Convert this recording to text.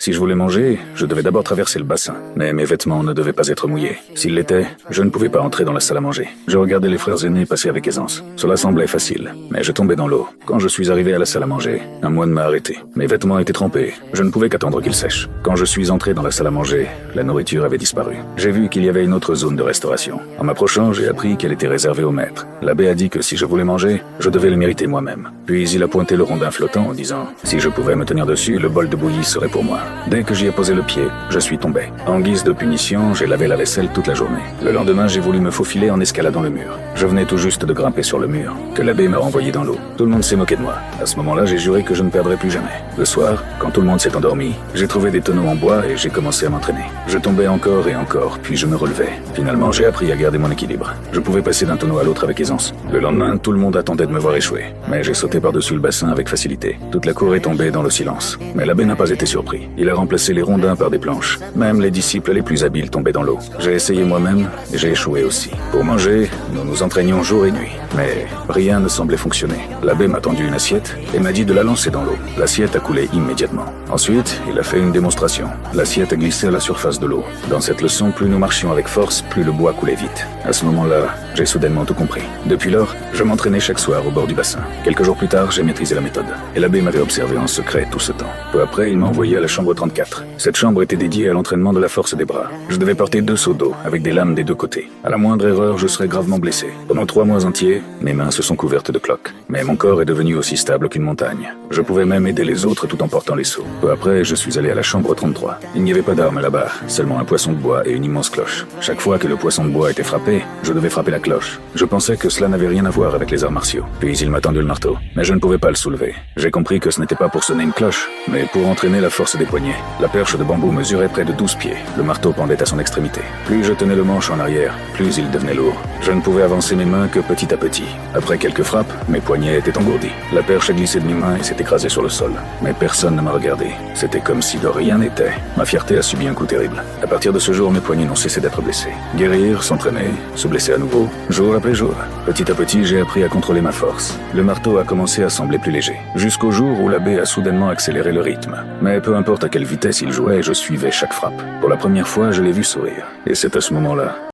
Si je voulais manger, je devais d'abord traverser le bassin. Mais mes vêtements ne devaient pas être mouillés. S'ils l'étaient, je ne pouvais pas entrer dans la salle à manger. Je regardais les frères aînés passer avec aisance. Cela semblait facile, mais je tombais dans l'eau. Quand je suis arrivé à la salle à manger, un moine m'a arrêté. Mes vêtements étaient trempés. Je ne pouvais qu'attendre qu'ils sèchent. Quand je suis entré dans la salle à manger, la nourriture avait disparu. J'ai vu qu'il y avait une autre zone de restauration. En m'approchant, j'ai appris qu'elle était réservée aux maîtres. L'abbé a dit que si je voulais manger, je devais le mériter moi-même. Puis il a pointé le rondin flottant en disant « Si je pouvais me tenir dessus, le bol de bouillie serait pour moi. » Dès que j'y ai posé le pied, je suis tombé. En guise de punition, j'ai lavé la vaisselle toute la journée. Le lendemain, j'ai voulu me faufiler en escaladant le mur. Je venais tout juste de grimper sur le mur, que l'abbé m'a renvoyé dans l'eau. Tout le monde s'est moqué de moi. À ce moment-là, j'ai juré que je ne perdrais plus jamais. Le soir, quand tout le monde s'est endormi, j'ai trouvé des tonneaux en bois et j'ai commencé à m'entraîner. Je tombais encore et encore, puis je me relevais. Finalement, j'ai appris à garder mon équilibre. Je pouvais passer d'un tonneau à l'autre avec aisance. Le lendemain, tout le monde attendait de me voir échouer. Mais j'ai sauté par-dessus le bassin avec facilité. Toute la cour est tombée dans le silence. Mais l'abbé n'a pas été surpris. Il a remplacé les rondins par des planches. Même les disciples les plus habiles tombaient dans l'eau. J'ai essayé moi-même et j'ai échoué aussi. Pour manger, nous nous entraînions jour et nuit. Mais rien ne semblait fonctionner. L'abbé m'a tendu une assiette et m'a dit de la lancer dans l'eau. L'assiette a coulé immédiatement. Ensuite, il a fait une démonstration. L'assiette a glissé à la surface de l'eau. Dans cette leçon, plus nous marchions avec force, plus le bois coulait vite. À ce moment-là, j'ai soudainement tout compris. Depuis lors, je m'entraînais chaque soir au bord du bassin. Quelques jours plus tard, j'ai maîtrisé la méthode. Et l'abbé m'avait observé en secret tout ce temps. Peu après, il m'a envoyé à la chambre 34. Cette chambre était dédiée à l'entraînement de la force des bras. Je devais porter 2 seaux d'eau, avec des lames des 2 côtés. À la moindre erreur, je serais gravement blessé. Pendant 3 mois entiers, mes mains se sont couvertes de cloques. Mais mon corps est devenu aussi stable qu'une montagne. Je pouvais même aider les autres tout en portant les seaux. Peu après, je suis allé à la chambre 33. Il n'y avait pas d'armes là-bas, seulement un poisson de bois et une immense cloche. Chaque fois que le poisson de bois était frappé, je devais frapper la cloche. Je pensais que cela n'avait rien à voir avec les arts martiaux. Puis il m'a tendu le marteau, mais je ne pouvais pas le soulever. J'ai compris que ce n'était pas pour sonner une cloche, mais pour entraîner la force des poignets. La perche de bambou mesurait près de 12 pieds. Le marteau pendait à son extrémité. Plus je tenais le manche en arrière, plus il devenait lourd. Je ne pouvais avancer mes mains que petit à petit. Après quelques frappes, mes poignets étaient engourdis. La perche a glissé de mes mains et s'est écrasée sur le sol. Mais personne ne m'a regardé. C'était comme si de rien n'était. Ma fierté a subi un coup terrible. À partir de ce jour, mes poignets n'ont cessé d'être blessés. Guérir, s'entraîner, se blesser à nouveau, jour après jour. Petit à petit, j'ai appris à contrôler ma force. Le marteau a commencé à sembler plus léger. Jusqu'au jour où l'abbé a soudainement accéléré le rythme. Mais peu importe à quelle vitesse il jouait, je suivais chaque frappe. Pour la première fois, je l'ai vu sourire. Et c'est à ce moment-là